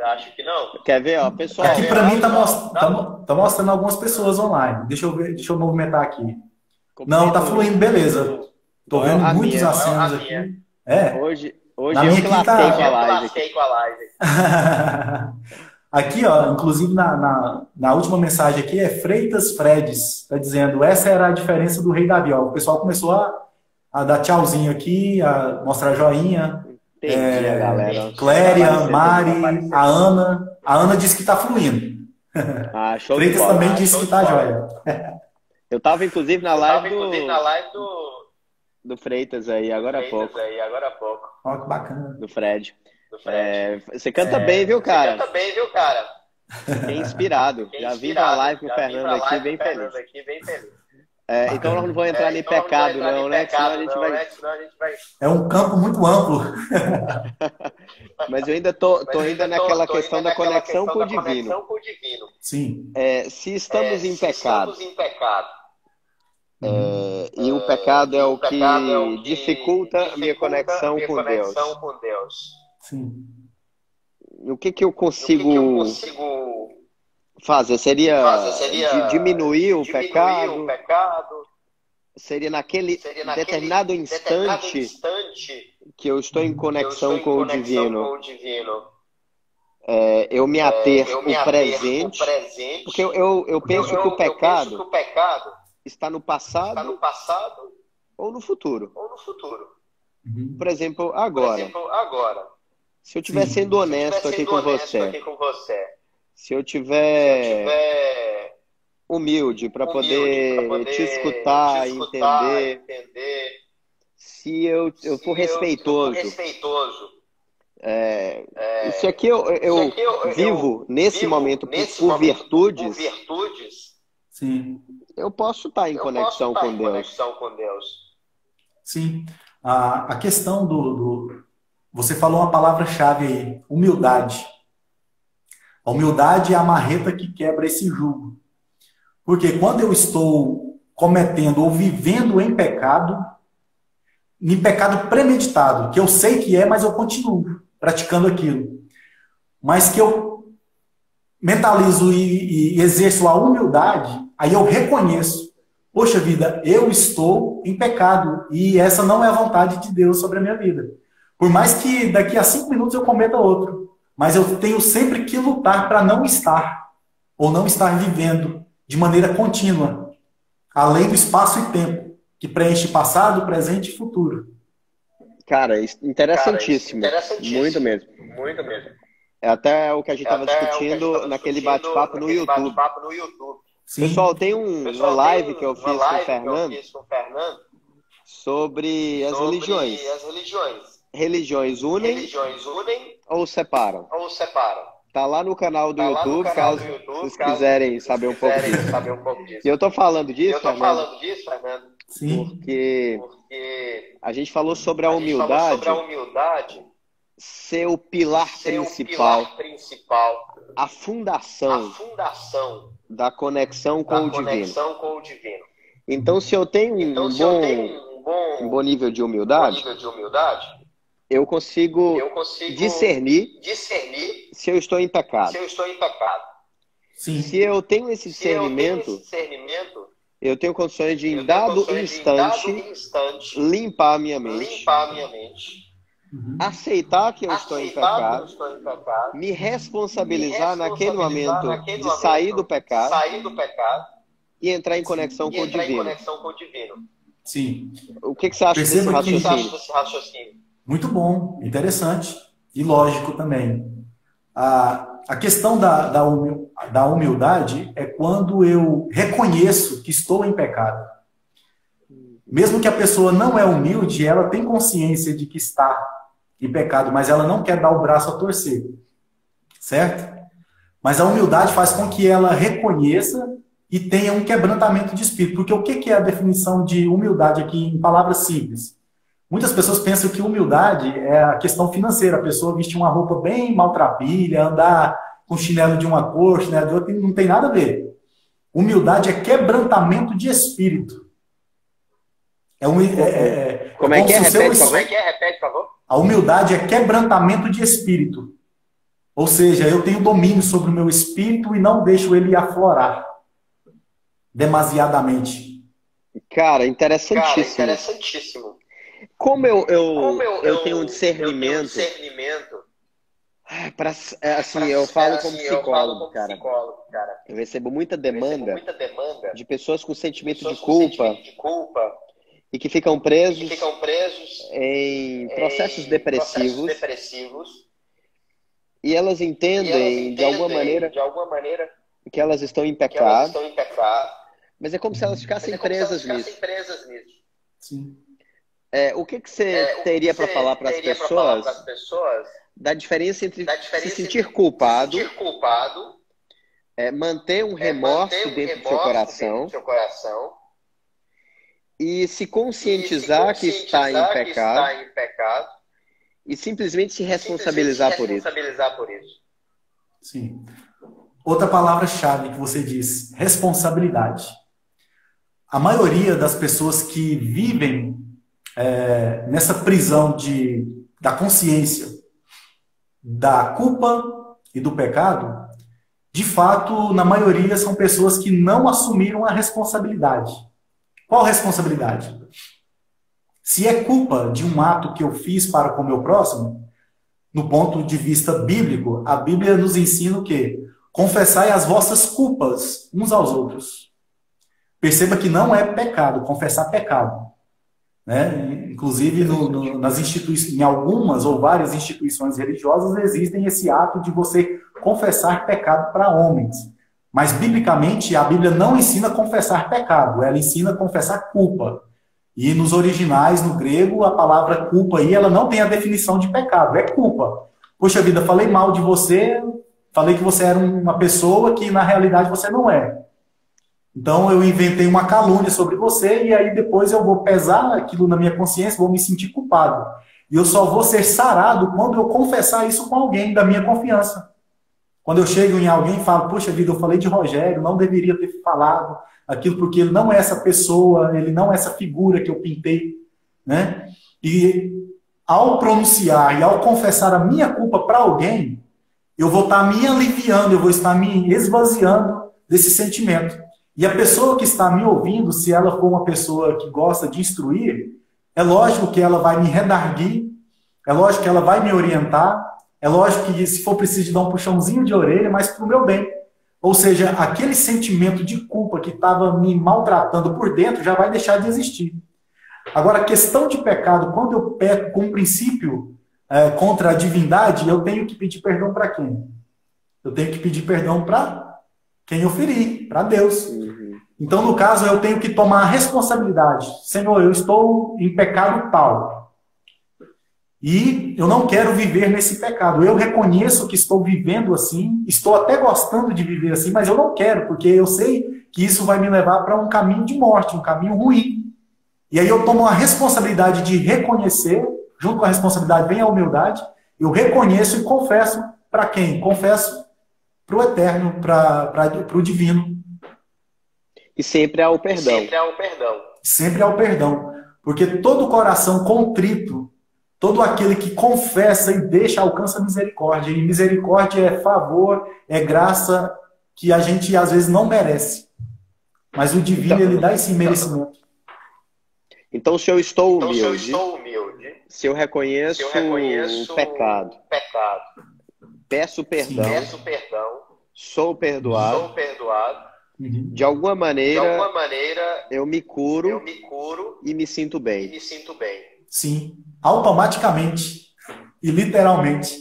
Quer ver, ó, pessoal? Aqui para mim tá mostrando algumas pessoas online. Deixa eu movimentar aqui. Não, tá fluindo, beleza. Tô vendo muitos acenos aqui. Hoje eu que lasquei com a live. Aqui, ó, inclusive na última mensagem aqui é Freitas Fredes, tá dizendo, essa era a diferença do rei Davi. Ó, o pessoal começou a dar tchauzinho aqui, a mostrar joinha. Cléria, Mari, a Ana. A Ana disse que tá fluindo. Show Freitas também disse que tá jóia. Eu tava, inclusive, na live do Freitas aí, agora há pouco. Ó, que bacana. Do Fred. Você canta bem, viu, cara? Fiquei inspirado. Já vi na live com o Fernando aqui, bem feliz. Então nós não vamos entrar em pecado, não, né? Senão a gente vai... É um campo muito amplo. Mas eu ainda tô ainda naquela questão da conexão com o divino. Sim. Se estamos em pecado, e o pecado é o que dificulta a minha conexão com Deus. Sim. O que eu consigo fazer? Seria diminuir o pecado? Seria naquele determinado instante que eu estou em conexão com o divino, eu me ater o presente, porque eu penso que o pecado está no passado ou no futuro. Uhum. Por exemplo, agora, se eu estiver sendo honesto aqui com você, se eu estiver humilde para poder te escutar, entender, se eu for respeitoso, isso aqui eu vivo nesse momento por virtudes, Sim. eu posso estar em conexão com Deus. Sim. A questão você falou uma palavra-chave aí, humildade. A humildade é a marreta que quebra esse jugo. Porque quando eu estou cometendo ou vivendo em pecado premeditado, que eu sei que é, mas eu continuo praticando aquilo. Mas que eu mentalizo e exerço a humildade, aí eu reconheço, poxa vida, eu estou em pecado e essa não é a vontade de Deus sobre a minha vida. Por mais que daqui a 5 minutos eu cometa outro, mas eu tenho sempre que lutar para não estar, ou não estar vivendo de maneira contínua, além do espaço e tempo, que preenche passado, presente e futuro. Cara, interessantíssimo. Muito mesmo. É até o que a gente estava discutindo naquele bate-papo no YouTube. Sim. Pessoal, tem uma live que eu fiz com o Fernando sobre as religiões. Religiões unem ou separam? Tá lá no canal do YouTube, caso vocês quiserem saber um pouco disso. E eu tô falando disso, Fernando, porque a gente falou sobre a humildade ser o pilar principal, a fundação da conexão com o divino. Então, se eu tenho um bom nível de humildade, eu consigo discernir se eu estou em pecado. Sim. Se eu tenho esse discernimento, eu tenho condições de, em dado instante, limpar a minha mente, aceitar que eu estou em pecado, me responsabilizar naquele momento de sair do pecado e entrar em conexão com o divino. Sim. O que você acha desse raciocínio? Muito bom, interessante e lógico também. A questão da humildade é quando eu reconheço que estou em pecado. Mesmo que a pessoa não é humilde, ela tem consciência de que está em pecado, mas ela não quer dar o braço a torcer. Certo? Mas a humildade faz com que ela reconheça e tenha um quebrantamento de espírito. Porque o que é a definição de humildade aqui em palavras simples? Muitas pessoas pensam que humildade é a questão financeira. A pessoa vestir uma roupa bem maltrapilha, andar com chinelo de uma cor, chinelo de outra, não tem nada a ver. Humildade é quebrantamento de espírito. Como é que é? Repete, por favor. A humildade é quebrantamento de espírito. Ou seja, eu tenho domínio sobre o meu espírito e não deixo ele aflorar demasiadamente. Cara, interessantíssimo. Como eu tenho um discernimento, eu falo como psicólogo, cara. Eu recebo muita demanda de pessoas com sentimento de culpa e que ficam presos em processos depressivos e elas entendem de alguma maneira que elas estão em pecado, mas é como se elas ficassem presas nisso. Sim. O que você teria para falar para as pessoas da diferença entre se sentir culpado, manter um remorso dentro do seu coração e se conscientizar que está em pecado E simplesmente se responsabilizar por isso. Sim. Outra palavra-chave que você diz, responsabilidade. A maioria das pessoas que vivem nessa prisão da consciência, da culpa e do pecado, de fato, na maioria, são pessoas que não assumiram a responsabilidade. Qual responsabilidade? Se é culpa de um ato que eu fiz para com o meu próximo, no ponto de vista bíblico, a Bíblia nos ensina o quê? Confessai as vossas culpas uns aos outros. Perceba que não é pecado, confessar pecado. Né? Inclusive, nas instituições, em algumas ou várias instituições religiosas, existem esse ato de você confessar pecado para homens. Mas, biblicamente, a Bíblia não ensina a confessar pecado, ela ensina a confessar culpa. E nos originais, no grego, a palavra culpa aí, ela não tem a definição de pecado, é culpa. Poxa vida, falei mal de você, falei que você era uma pessoa que na realidade você não é. Então eu inventei uma calúnia sobre você e aí depois eu vou pesar aquilo na minha consciência, vou me sentir culpado. E eu só vou ser sarado quando eu confessar isso com alguém da minha confiança. Quando eu chego em alguém e falo, poxa vida, eu falei de Rogério, não deveria ter falado aquilo porque ele não é essa pessoa, ele não é essa figura que eu pintei, né? E ao pronunciar e ao confessar a minha culpa para alguém, eu vou estar me aliviando, eu vou estar me esvaziando desse sentimento. E a pessoa que está me ouvindo, se ela for uma pessoa que gosta de instruir, é lógico que ela vai me redarguir, é lógico que ela vai me orientar, é lógico que se for preciso dar um puxãozinho de orelha, mas para o meu bem. Ou seja, aquele sentimento de culpa que estava me maltratando por dentro já vai deixar de existir. Agora, a questão de pecado, quando eu peco com um princípio contra a divindade, eu tenho que pedir perdão para quem? Eu tenho que pedir perdão para quem eu feri, para Deus. Então, no caso, eu tenho que tomar a responsabilidade. Senhor, eu estou em pecado tal. E eu não quero viver nesse pecado. Eu reconheço que estou vivendo assim, estou até gostando de viver assim, mas eu não quero, porque eu sei que isso vai me levar para um caminho de morte, um caminho ruim. E aí eu tomo a responsabilidade de reconhecer, junto com a responsabilidade vem a humildade, eu reconheço e confesso para quem? Confesso para o eterno, para o divino. E sempre há o perdão. Sempre há o perdão. Porque todo coração contrito, todo aquele que confessa e deixa, alcança misericórdia. E misericórdia é favor, é graça que a gente às vezes não merece. Mas o divino, ele dá esse merecimento. Então, se eu estou humilde, se eu reconheço o pecado, peço perdão, sou perdoado, de alguma maneira eu me curo e me sinto bem. Sim, automaticamente e literalmente.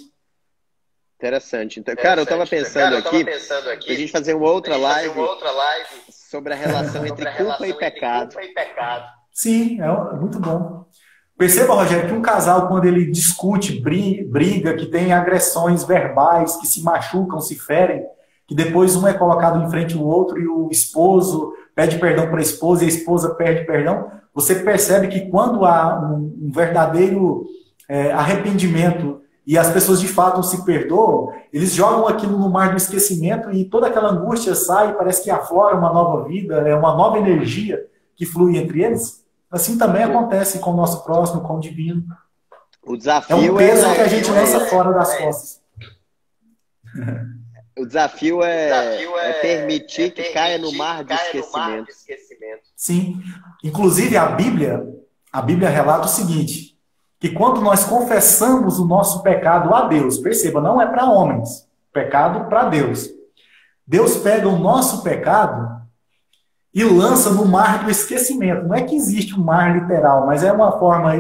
Interessante. Então, cara, eu estava pensando aqui a gente fazer uma outra live sobre a relação entre culpa e pecado. Sim, é muito bom. Perceba, Rogério, que um casal, quando ele discute, briga, que tem agressões verbais, que se machucam, se ferem, que depois um é colocado em frente ao outro e o esposo pede perdão para a esposa e a esposa pede perdão, você percebe que quando há um verdadeiro arrependimento e as pessoas de fato se perdoam, eles jogam aquilo no mar do esquecimento e toda aquela angústia sai, parece que aflora uma nova vida, é uma nova energia que flui entre eles. Assim também acontece com o nosso próximo, com o divino. O desafio é um peso que a gente lança fora das costas. O desafio é permitir que caia no mar de esquecimento. Sim. Inclusive a Bíblia relata o seguinte, que quando nós confessamos o nosso pecado a Deus, perceba, não é para homens, pecado para Deus. Deus pega o nosso pecado e lança no mar do esquecimento. Não é que existe um mar literal, mas é uma forma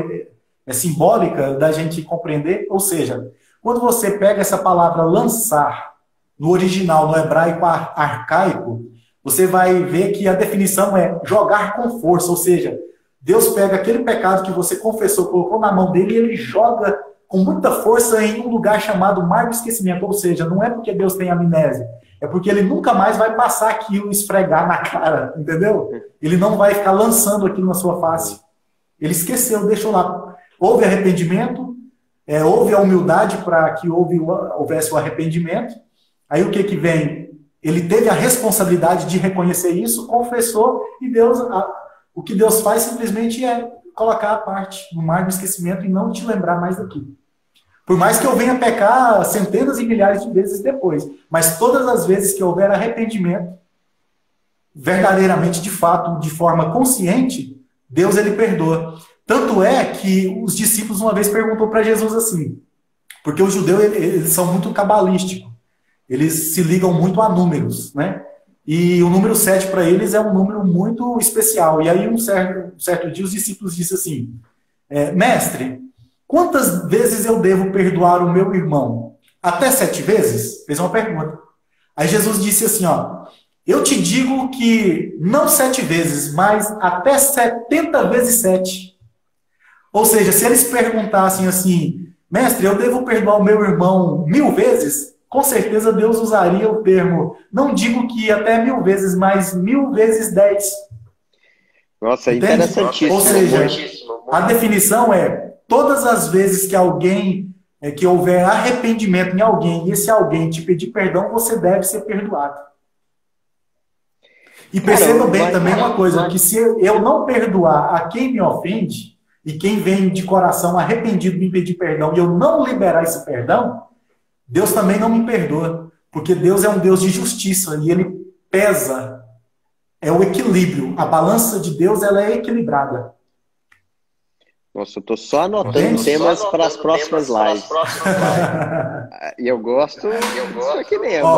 simbólica da gente compreender. Ou seja, quando você pega essa palavra lançar, no original, no hebraico arcaico, você vai ver que a definição é jogar com força. Ou seja, Deus pega aquele pecado que você confessou, colocou na mão dele e ele joga com muita força em um lugar chamado mar do esquecimento. Ou seja, não é porque Deus tem amnésia, é porque ele nunca mais vai passar aquilo, esfregar na cara, entendeu? Ele não vai ficar lançando aquilo na sua face. Ele esqueceu, deixou lá. Houve arrependimento, houve a humildade para que houvesse o arrependimento. Aí o que vem? Ele teve a responsabilidade de reconhecer isso, confessou, e o que Deus faz simplesmente é colocar a parte no mar do esquecimento e não te lembrar mais daquilo. Por mais que eu venha pecar centenas e milhares de vezes depois, mas todas as vezes que houver arrependimento, verdadeiramente, de fato, de forma consciente, Deus ele perdoa. Tanto é que os discípulos uma vez perguntou para Jesus assim, porque os judeus eles são muito cabalísticos, eles se ligam muito a números, né? E o número 7 para eles é um número muito especial. E aí um certo dia os discípulos disseram assim, mestre, quantas vezes eu devo perdoar o meu irmão? Até 7 vezes? Fez uma pergunta. Aí Jesus disse assim, eu te digo que não 7 vezes, mas até 70 vezes 7. Ou seja, se eles perguntassem assim, mestre, eu devo perdoar o meu irmão 1000 vezes? Com certeza Deus usaria o termo, não digo que até 1000 vezes, mas 1000 vezes 10. Nossa, entende? Interessantíssimo. Ou seja, a definição é, todas as vezes que que houver arrependimento em alguém, e esse alguém te pedir perdão, você deve ser perdoado. E perceba bem também uma coisa, que se eu não perdoar a quem me ofende, e quem vem de coração arrependido me pedir perdão, e eu não liberar esse perdão, Deus também não me perdoa, porque Deus é um Deus de justiça e ele pesa, é o equilíbrio. A balança de Deus ela é equilibrada. Nossa, eu tô só anotando temas para as próximas lives. E eu gosto disso aqui mesmo.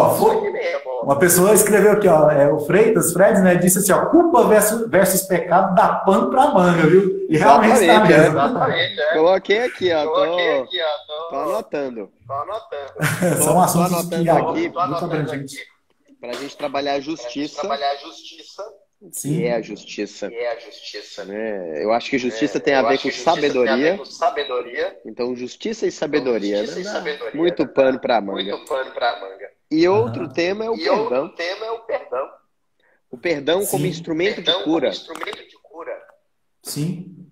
Uma pessoa escreveu aqui, o Fred, né, disse assim, culpa versus pecado dá pano pra manga, viu? E realmente está mesmo. Coloquei aqui, tô anotando. São assuntos que aqui, muito abrangentes. Para a gente trabalhar a justiça. Sim. Que é a justiça. Né? Eu acho que justiça tem a ver com sabedoria. Então, justiça e sabedoria. Muito pano para a manga. E outro tema é o perdão. O perdão como instrumento de cura. Sim.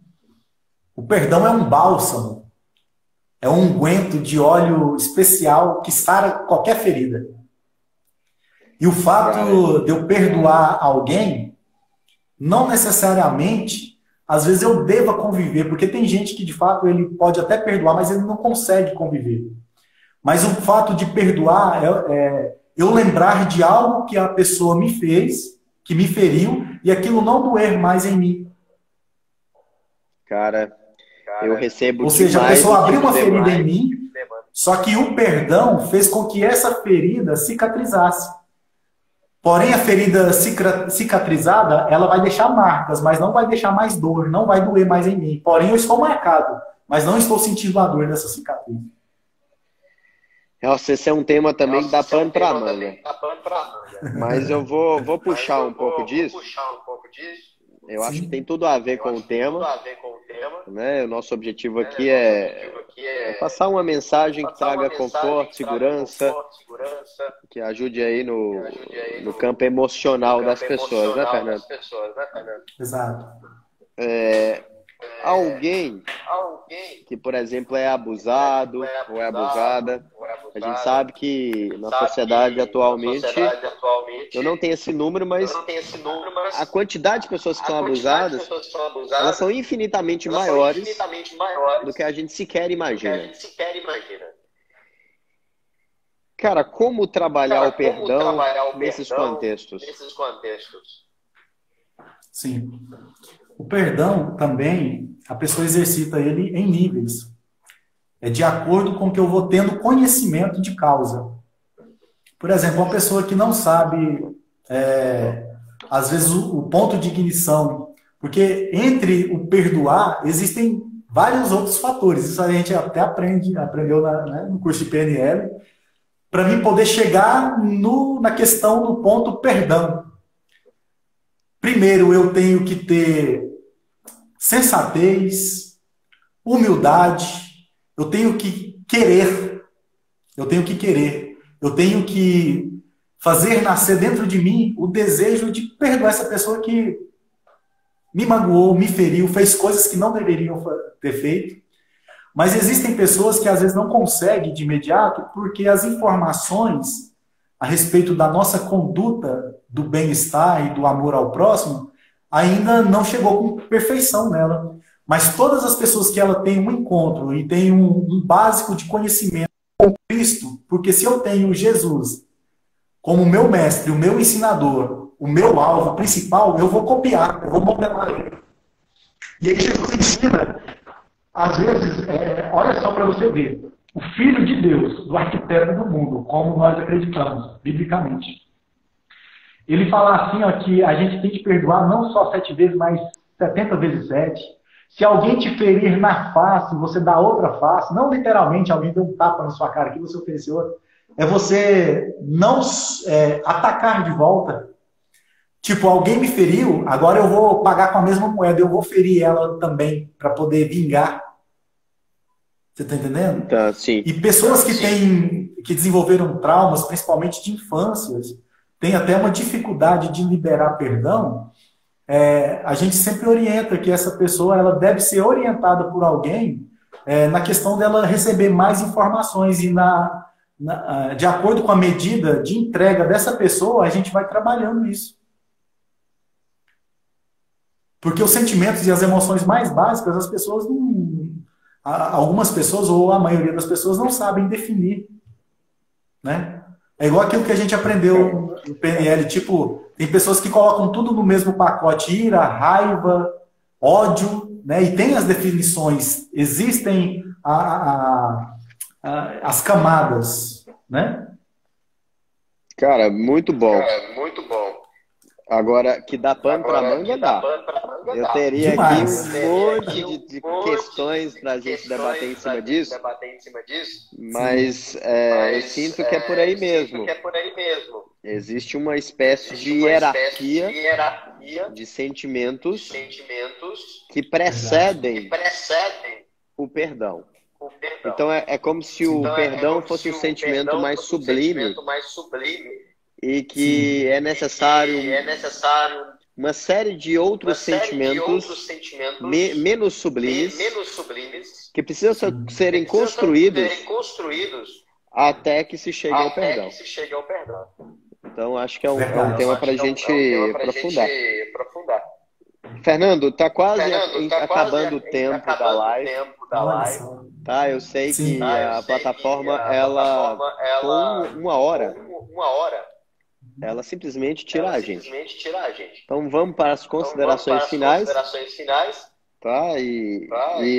O perdão é um bálsamo. É um unguento de óleo especial que sara qualquer ferida. E o fato de eu perdoar alguém, não necessariamente, às vezes eu deva conviver, porque tem gente que de fato ele pode até perdoar, mas ele não consegue conviver. Mas o fato de perdoar é eu lembrar de algo que a pessoa me fez, que me feriu, e aquilo não doer mais em mim. Cara, eu recebo. Ou seja, a pessoa abriu uma ferida em mim, só que o perdão fez com que essa ferida cicatrizasse. Porém, a ferida cicatrizada, ela vai deixar marcas, mas não vai deixar mais dor, não vai doer mais em mim. Porém, eu estou marcado, mas não estou sentindo a dor dessa cicatriz. Nossa, esse é um tema também que dá pano para manga. Mas eu vou puxar um pouco disso. Eu acho que tem tudo a ver com o tema. Né? O nosso objetivo aqui é passar uma mensagem que traga conforto, segurança, que ajude aí no campo emocional das pessoas, né, Fernando? Exato. Alguém que, por exemplo, é abusado ou é abusada, a gente sabe que na sociedade atualmente, eu não tenho esse número, mas a quantidade de pessoas que são abusadas, elas são infinitamente maiores do que a gente sequer imagina. Cara, como trabalhar o perdão nesses contextos? Sim. O perdão também, a pessoa exercita ele em níveis. É de acordo com que eu vou tendo conhecimento de causa. Por exemplo, uma pessoa que não sabe, às vezes, o ponto de ignição. Porque entre o perdoar, existem vários outros fatores. Isso a gente até aprendeu no curso de PNL, para mim poder chegar na questão do ponto perdão. Primeiro, eu tenho que ter sensatez, humildade, eu tenho que querer, eu tenho que fazer nascer dentro de mim o desejo de perdoar essa pessoa que me magoou, me feriu, fez coisas que não deveriam ter feito. Mas existem pessoas que às vezes não conseguem de imediato porque as informações a respeito da nossa conduta, do bem-estar e do amor ao próximo, ainda não chegou com perfeição nela. Mas todas as pessoas que ela tem um encontro e tem um básico de conhecimento com Cristo, porque se eu tenho Jesus como meu mestre, o meu ensinador, o meu alvo principal, eu vou copiar, eu vou modelar ele. E aí Jesus ensina, às vezes, olha só para você ver, o Filho de Deus, do arquiteto do mundo, como nós acreditamos, biblicamente. Ele fala assim, ó, que a gente tem que perdoar não só 7 vezes, mas 70 vezes 7. Se alguém te ferir na face, você dá outra face. Não literalmente, alguém deu um tapa na sua cara que você ofereceu outra. É você não atacar de volta. Tipo, alguém me feriu, agora eu vou pagar com a mesma moeda. Eu vou ferir ela também, para poder vingar. Você está entendendo? Tá, sim. E pessoas que desenvolveram traumas, principalmente de infâncias, têm até uma dificuldade de liberar perdão. A gente sempre orienta que essa pessoa ela deve ser orientada por alguém na questão dela receber mais informações e de acordo com a medida de entrega dessa pessoa, a gente vai trabalhando isso. Porque os sentimentos e as emoções mais básicas, as pessoas não... Algumas pessoas, ou a maioria das pessoas, não sabem definir. Né? É igual aquilo que a gente aprendeu no PNL, tipo, tem pessoas que colocam tudo no mesmo pacote, ira, raiva, ódio, né? E tem as definições, existem as camadas, né? Cara, muito bom. Agora, que dá pano para manga, dá. Eu teria Demais. aqui um monte de questões para a gente debater em cima disso, mas eu sinto que é por aí mesmo. Existe uma espécie de hierarquia de sentimentos que precedem o perdão. Então, é como se o perdão fosse um sentimento mais sublime e que é necessário uma série de outros sentimentos menos sublimes que precisam serem construídos até que se chegue ao perdão. Então, acho que é um tema para a gente aprofundar. Fernando, está quase acabando o tempo da live. Tá, eu sei que a plataforma, ela com uma hora, ela simplesmente tira a gente. Então vamos para as considerações finais. Tá? E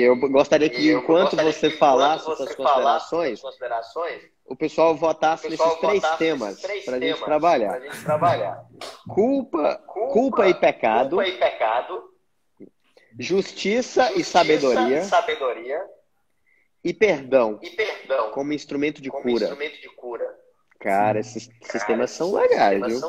eu gostaria que enquanto você falasse suas considerações, o pessoal votasse nesses 3 temas para a gente trabalhar. Culpa e pecado, justiça e sabedoria, e perdão como instrumento de cura. Cara, esses temas são legais, viu?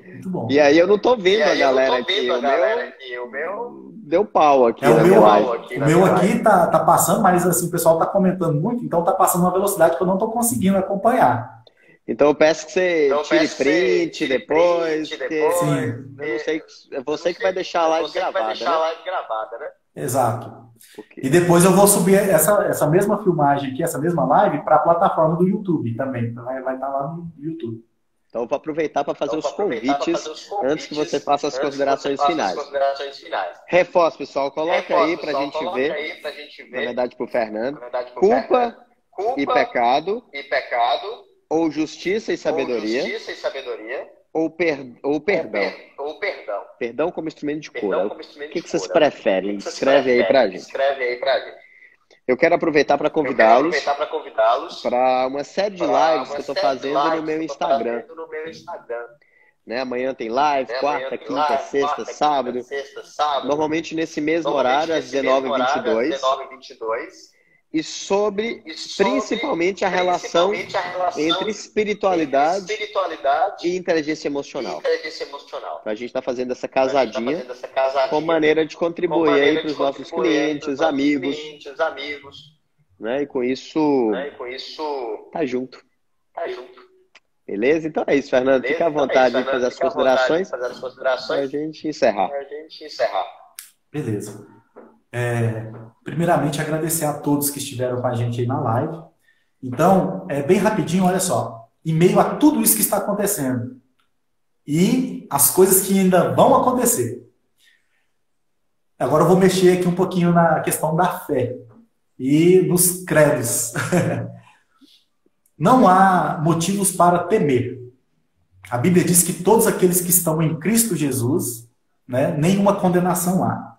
Muito bom. E aí eu não tô vendo a galera aqui. O meu deu pau aqui. O meu aqui tá passando, mas assim, o pessoal tá comentando muito, então tá passando uma velocidade que eu não tô conseguindo acompanhar. Então eu peço que você tire print depois. Sim. Eu não sei, é você que vai deixar a live gravada, né? Exato. E depois eu vou subir essa mesma filmagem aqui, essa mesma live, para a plataforma do YouTube também. Vai estar lá no YouTube. Então eu vou aproveitar para fazer os convites antes que você faça as considerações finais. Reforço, pessoal. Coloca aí para a gente ver. Na verdade, para o Fernando. Culpa e pecado. Ou justiça e sabedoria. Ou perdão. Perdão como instrumento de cura. O que vocês preferem? Escreve aí pra gente. Eu quero aproveitar para convidá-los para uma série de lives que eu estou fazendo no meu Instagram. Né? Amanhã tem live, quarta, quinta, sexta, sábado. Normalmente nesse mesmo horário, às 19h22. E sobre, principalmente, a relação entre espiritualidade e inteligência emocional. Então, a gente está fazendo essa casadinha como maneira de contribuir aí para os nossos clientes, amigos. Né? E com isso, tá junto. Beleza? Então é isso, Fernando. Fica à vontade de fazer as considerações para a gente encerrar. Beleza. Primeiramente, agradecer a todos que estiveram com a gente aí na live. Então, bem rapidinho, olha só. Em meio a tudo isso que está acontecendo e as coisas que ainda vão acontecer. Agora eu vou mexer aqui um pouquinho na questão da fé e nos credos. Não há motivos para temer. A Bíblia diz que todos aqueles que estão em Cristo Jesus, né, nenhuma condenação há.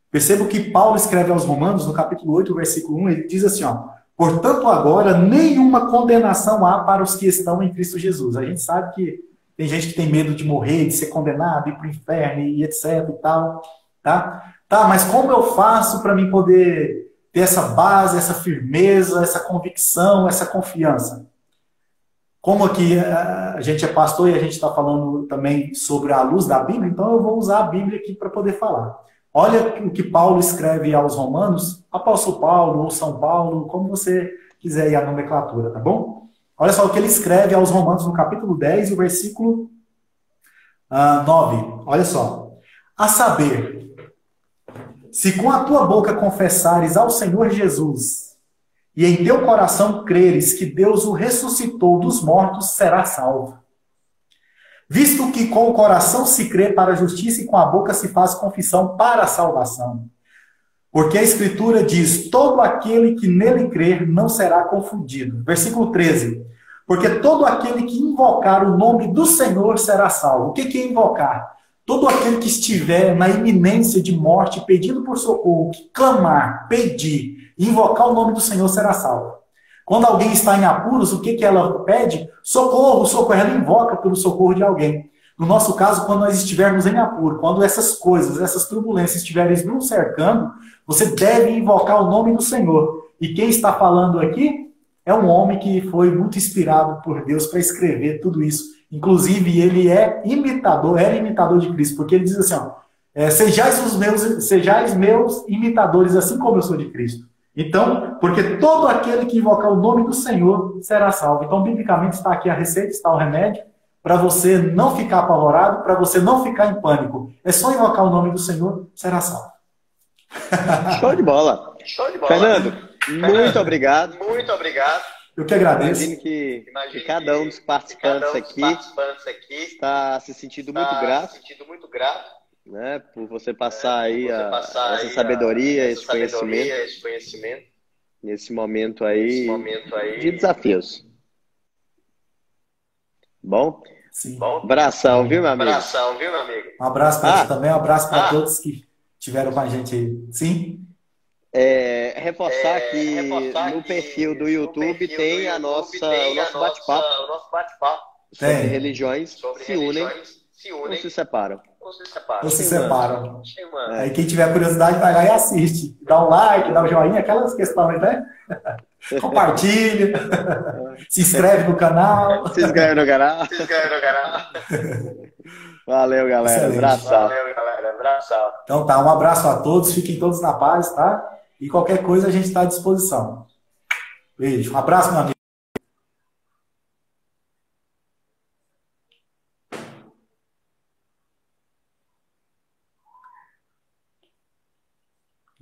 Perceba que Paulo escreve aos Romanos, no capítulo 8, versículo 1, ele diz assim, ó, portanto agora nenhuma condenação há para os que estão em Cristo Jesus. A gente sabe que tem gente que tem medo de morrer, de ser condenado, ir para o inferno e etc e tal, tá? Tá, mas como eu faço para mim poder ter essa base, essa firmeza, essa convicção, essa confiança? Como aqui a gente é pastor e a gente está falando também sobre a luz da Bíblia, então eu vou usar a Bíblia aqui para poder falar. Olha o que Paulo escreve aos Romanos, Apóstolo Paulo ou São Paulo, como você quiser ir a nomenclatura, tá bom? Olha só o que ele escreve aos Romanos no capítulo 10 e o versículo 9. Olha só. A saber, se com a tua boca confessares ao Senhor Jesus e em teu coração creres que Deus o ressuscitou dos mortos, serás salvo. Visto que com o coração se crê para a justiça e com a boca se faz confissão para a salvação. Porque a Escritura diz, todo aquele que nele crer não será confundido. Versículo 13. Porque todo aquele que invocar o nome do Senhor será salvo. O que é invocar? Todo aquele que estiver na iminência de morte, pedindo por socorro, que clamar, pedir, invocar o nome do Senhor será salvo. Quando alguém está em apuros, o que ela pede? Socorro, socorro. Ela invoca pelo socorro de alguém. No nosso caso, quando nós estivermos em apuro, quando essas coisas, essas turbulências estiverem nos cercando, você deve invocar o nome do Senhor. E quem está falando aqui é um homem que foi muito inspirado por Deus para escrever tudo isso. Inclusive, ele era imitador de Cristo, porque ele diz assim, ó, sejais meus imitadores, assim como eu sou de Cristo. Então, porque todo aquele que invocar o nome do Senhor será salvo. Então, biblicamente, está aqui a receita, está o remédio, para você não ficar apavorado, para você não ficar em pânico. É só invocar o nome do Senhor, será salvo. Show de bola. Show de bola. Fernando, muito obrigado. Muito obrigado. Eu que agradeço. Imagino que cada um dos participantes aqui está se sentindo muito grato. Né, por você passar aí essa sabedoria, esse conhecimento nesse momento aí de desafios. Bom? Sim. Abração, viu, meu amigo? Um abraço para ti também, um abraço para todos que estiveram com a gente aí. Sim? Reforçar que no perfil do YouTube tem o nosso bate-papo sobre religiões se unem ou se separam. Ou se separam. Aí quem tiver curiosidade vai lá e assiste. Dá um like, dá um joinha, aquelas questões, né? Compartilha. Se inscreve no canal. Valeu, galera. Abração. Então tá, um abraço a todos. Fiquem todos na paz, tá? E qualquer coisa a gente está à disposição. Beijo. Um abraço, meu amigo.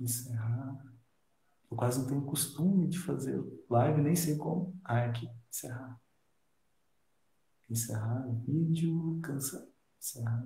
Encerrar. Eu quase não tenho costume de fazer live, nem sei como. Aqui. Encerrar. Encerrar o vídeo. Encerrar.